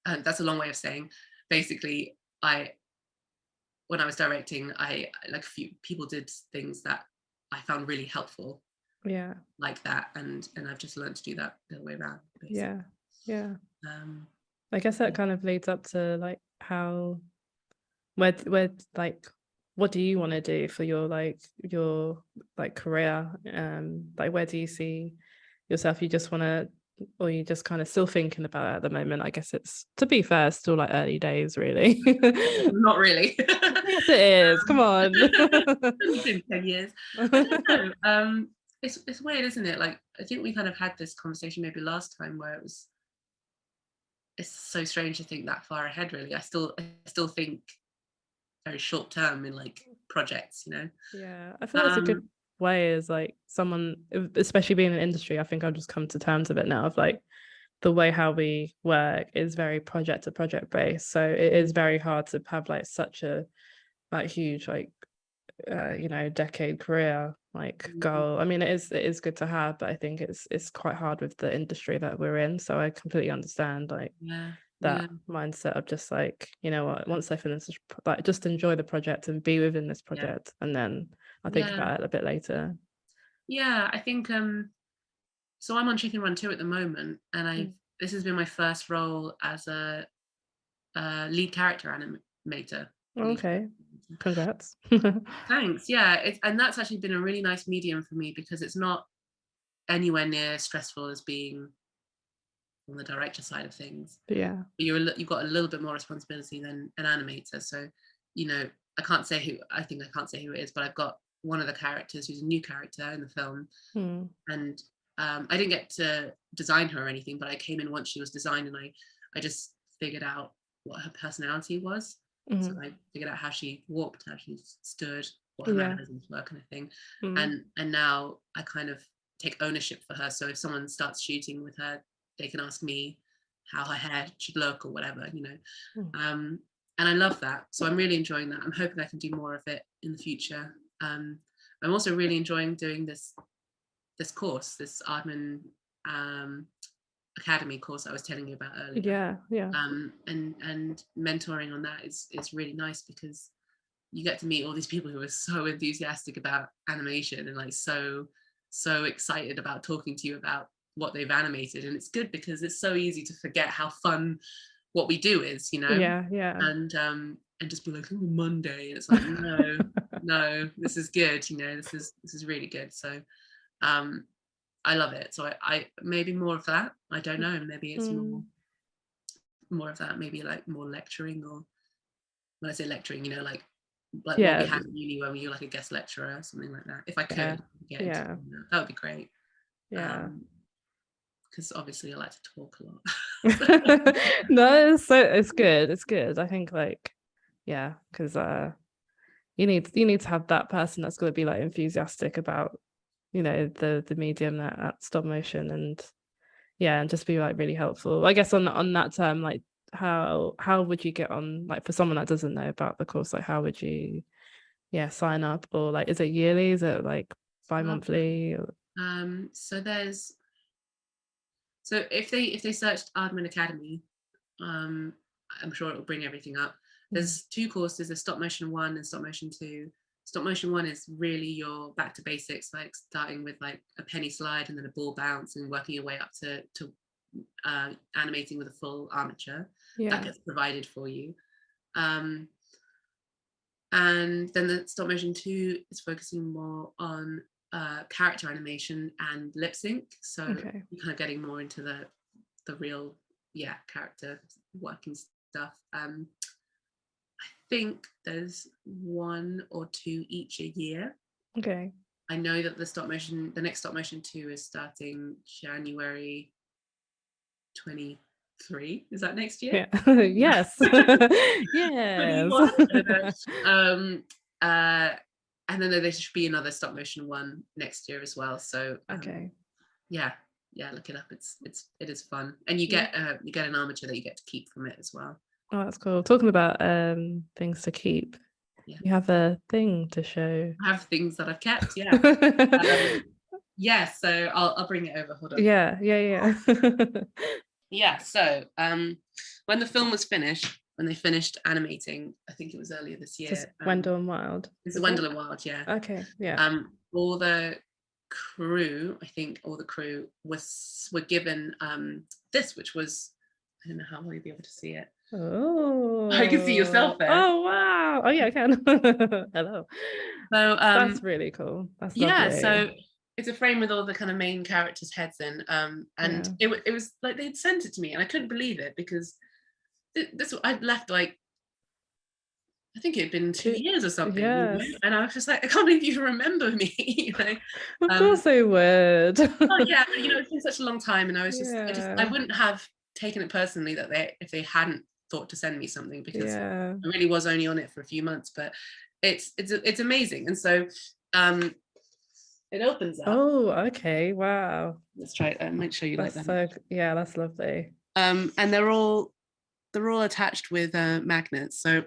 that's a long way of saying, basically, when I was directing, I like a few people did things that I found really helpful. Yeah. Like that, and I've just learned to do that the other way around. Basically. Yeah. Yeah. I guess that kind of leads up to like how, where like, what do you want to do for your career? Like, where do you see yourself? You just want to, or you just kind of still thinking about it at the moment? I guess it's, to be fair, still like early days, really. Not really. Yes, it is. Come on. It's been 10 years. I don't know. It's weird, isn't it? Like, I think we kind of had this conversation maybe last time where it's so strange to think that far ahead, really. I still think very short term in like projects, you know. Yeah, I feel that's a good way, is like someone, especially being in industry, I think I've just come to terms with it now, of like the way how we work is very project to project based, so it is very hard to have like such a like huge like decade career like goal. I mean, it is good to have, but I think it's quite hard with the industry that we're in, so I completely understand like that mindset of just like, you know what, once I finish this, like, just enjoy the project and be within this project, and then I'll think about it a bit later. I think so I'm on Chicken Run 2 at the moment, and this has been my first role as a lead character animator. Okay, congrats. Thanks. And that's actually been a really nice medium for me, because it's not anywhere near stressful as being on the director side of things. Yeah, you've got a little bit more responsibility than an animator. So, you know, I can't say who it is, but I've got one of the characters who's a new character in the film, and I didn't get to design her or anything, but I came in once she was designed, and I just figured out what her personality was. So I figured out how she walked, how she stood, what her mannerisms were, kind of thing. And now I kind of take ownership for her. So if someone starts shooting with her, they can ask me how her hair should look or whatever, you know. And I love that. So I'm really enjoying that. I'm hoping I can do more of it in the future. I'm also really enjoying doing this course, this Aardman Academy course I was telling you about earlier. And mentoring on that is really nice, because you get to meet all these people who are so enthusiastic about animation and like so excited about talking to you about what they've animated. And it's good because it's so easy to forget how fun what we do is, you know. And just be like, oh, Monday, and it's like, no, this is good, you know, this is really good. So I love it. So I maybe more of that. I don't know. Maybe it's more of that. Maybe like more lecturing, or when I say lecturing, you know, like what we had in uni when you're like a guest lecturer or something like that. If I could get into that would be great. Yeah. Because obviously I like to talk a lot. No, it's good. It's good. I think like, because you need to have that person that's going to be like enthusiastic about you know, the medium at stop motion, and just be like really helpful. I guess on that term, like how would you get on, like for someone that doesn't know about the course, like how would you sign up, or like is it yearly, is it like bi-monthly? So if they searched Aardman Academy, I'm sure it will bring everything up. There's two courses, there's stop motion 1 and stop motion 2. Stop motion 1 is really your back to basics, like starting with like a penny slide and then a ball bounce and working your way up to animating with a full armature. That gets provided for you. And then the stop motion 2 is focusing more on character animation and lip sync. So you're kind of getting more into the real character working stuff. I think there's 1 or 2 each a year. Okay. I know that the next stop motion 2 is starting January 23. Is that next year? Yeah. Yes. Yes. And then there should be another stop motion 1 next year as well. So yeah, look it up. It is fun, and you get an armature that you get to keep from it as well. Oh, that's cool. Talking about things to keep, you have a thing to show. I have things that I've kept. So I'll bring it over. Hold on. So when the film was finished, when they finished animating, I think it was earlier this year. Just Wendall Wild. It's Wendall Wild, Okay, yeah. All the crew were given this, which was, I don't know how well you'll be able to see it. Oh, I can see yourself there. Oh wow! Oh yeah, I can. Hello. So that's really cool. That's lovely. So it's a frame with all the kind of main characters' heads in, and it was like they'd sent it to me, and I couldn't believe it because this I'd left like, I think it had been 2 years or something, and I was just like, I can't believe you remember me. Of course they would. Oh yeah, but it's been such a long time, and I was I wouldn't have taken it personally if they hadn't thought to send me something, because I really was only on it for a few months, but it's amazing. And so it opens up. Oh, okay, wow. Let's try it. I might show you that's like that. So that's lovely. And they're all attached with magnets. So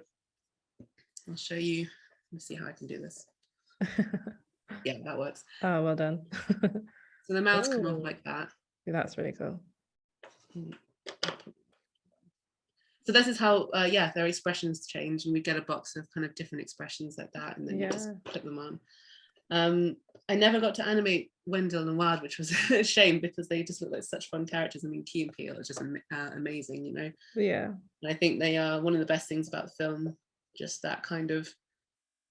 I'll show you. Let me see how I can do this. Yeah, that works. Oh, well done. So the mouths come off like that. Yeah, that's really cool. So this is how their expressions change, and we get a box of kind of different expressions like that, and then you just put them on. I never got to animate Wendall and Wild, which was a shame, because they just look like such fun characters. I mean, Key and Peele are just amazing, Yeah. And I think they are one of the best things about the film. Just that kind of,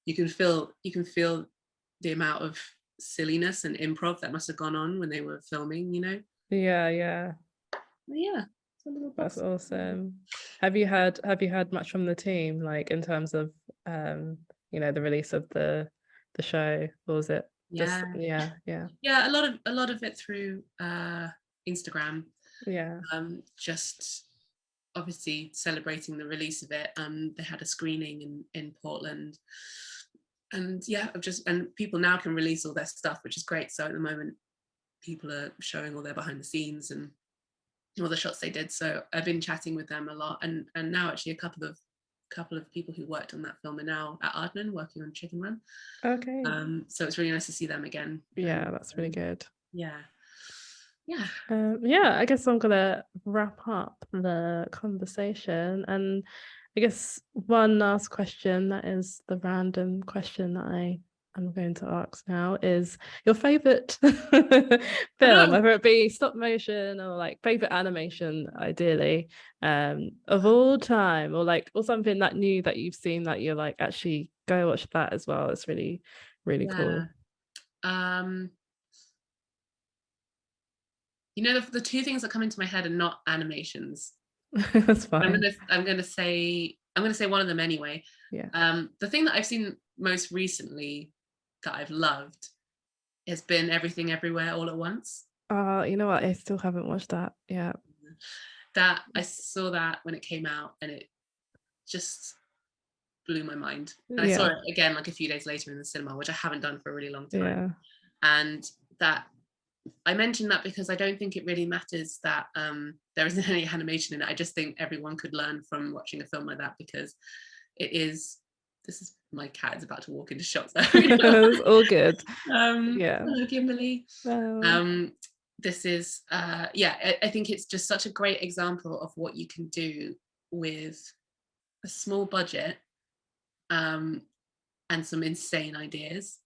you can feel the amount of silliness and improv that must have gone on when they were filming, Yeah. That's awesome. Have you heard much from the team, like in terms of the release of the show, or was it a lot of it through Instagram, just obviously celebrating the release of it. They had a screening in Portland, and and people now can release all their stuff, which is great. So at the moment people are showing all their behind the scenes and all the shots they did. So I've been chatting with them a lot, and now actually a couple of people who worked on that film are now at Aardman working on Chicken Run. Okay. So it's really nice to see them again. Yeah, that's really good. I guess I'm gonna wrap up the conversation, and I guess one last question, that is the random question that I'm going to ask now, is your favorite film, whether it be stop motion or like favorite animation, ideally, of all time, or something that new that you've seen that you're like, actually go watch that as well. It's really, really cool. The two things that come into my head are not animations. That's fine. I'm gonna say one of them anyway. The thing that I've seen most recently that I've loved has been Everything Everywhere All at Once. You know what? I still haven't watched that. Yeah. That I saw that when it came out, and it just blew my mind. And I saw it again like a few days later in the cinema, which I haven't done for a really long time. And that I mentioned that because I don't think it really matters that there isn't any animation in it. I just think everyone could learn from watching a film like that, because it is. This is my cat is about to walk into shot. So It's all good. Yeah. Hello, Kimberly. Oh. This is I think it's just such a great example of what you can do with a small budget and some insane ideas.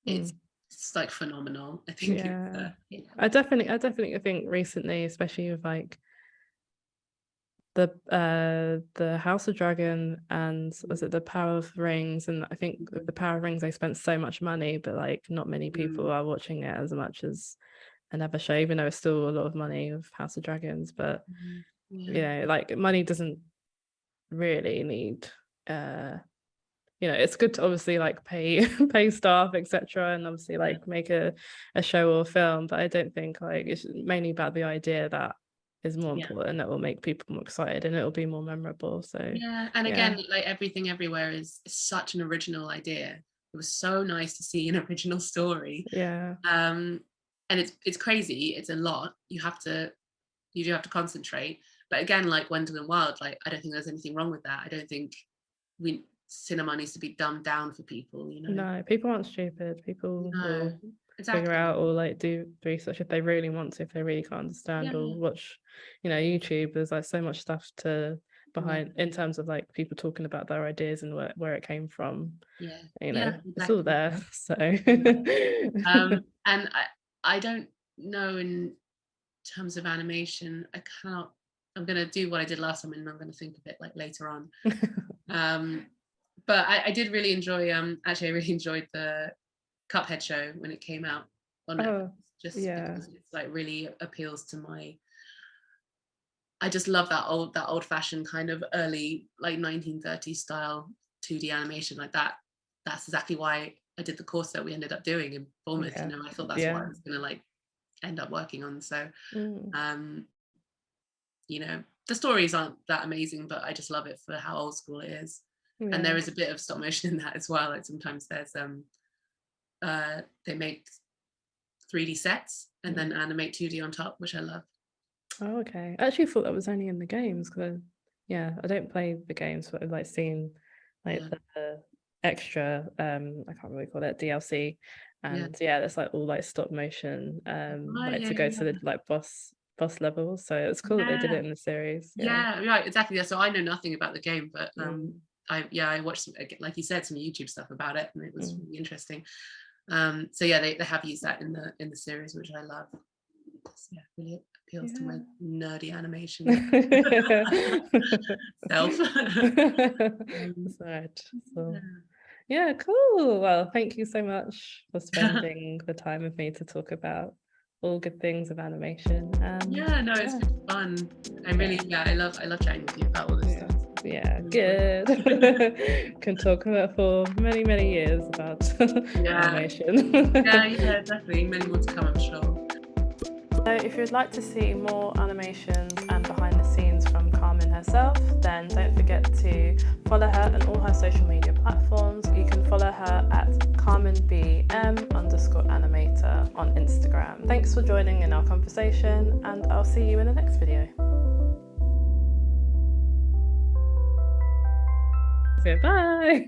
It's like phenomenal. I think I definitely think recently, especially with like the House of Dragon and was it the Power of Rings, and I think with the Power of Rings they spent so much money, but like not many people are watching it as much as another show, even though it's still a lot of money with House of Dragons. But you know, like money doesn't really need you know, it's good to obviously like pay staff, etc., and obviously like make a show or film, but I don't think like it's mainly about the idea that is more important, that will make people more excited and it'll be more memorable. So and again, like Everything Everywhere is such an original idea. It was so nice to see an original story. And it's crazy, it's a lot, you do have to concentrate, but again, like Wendall Wild, like I don't think there's anything wrong with that. I don't think cinema needs to be dumbed down for people, you know. No, people aren't stupid. People will figure out or like do research if they really want to, if they really can't understand or watch, you know, YouTube. There's like so much stuff to behind in terms of like people talking about their ideas and where it came from. You know, it's all there. So and I don't know in terms of animation, I'm gonna do what I did last time and I'm gonna think of it like later on. But I did really enjoy actually I really enjoyed the Cuphead show when it came out on Netflix, just because it's like really appeals to my, I just love that old-fashioned kind of early like 1930s style 2D animation like that. That's exactly why I did the course that we ended up doing in Bournemouth. You know, I thought that's what I was gonna like end up working on. So you know, the stories aren't that amazing, but I just love it for how old school it is. And there is a bit of stop motion in that as well. Like sometimes there's they make 3D sets and then animate 2D on top, which I love. Oh, okay. I actually thought that was only in the games, because I don't play the games, but I've like seen like the extra I can't really call it DLC, and it's like all like stop motion to go to the like boss levels. So it's cool that they did it in the series. Right, exactly. So I know nothing about the game, but I watched some, like you said, some YouTube stuff about it, and it was really interesting. So they have used that in the series, which I love. Really appeals to my nerdy animation self. That's right. So cool. Well, thank you so much for spending the time with me to talk about all good things of animation. It's been fun. I really I love chatting with you about all this stuff. Good. Can talk about for many years about animation. Definitely many more to come, I'm sure. So if you'd like to see more animations and behind the scenes from Carmen herself, then don't forget to follow her on all her social media platforms. You can follow her at CarmenBM_animator on Instagram. Thanks for joining in our conversation, and I'll see you in the next video. Bye.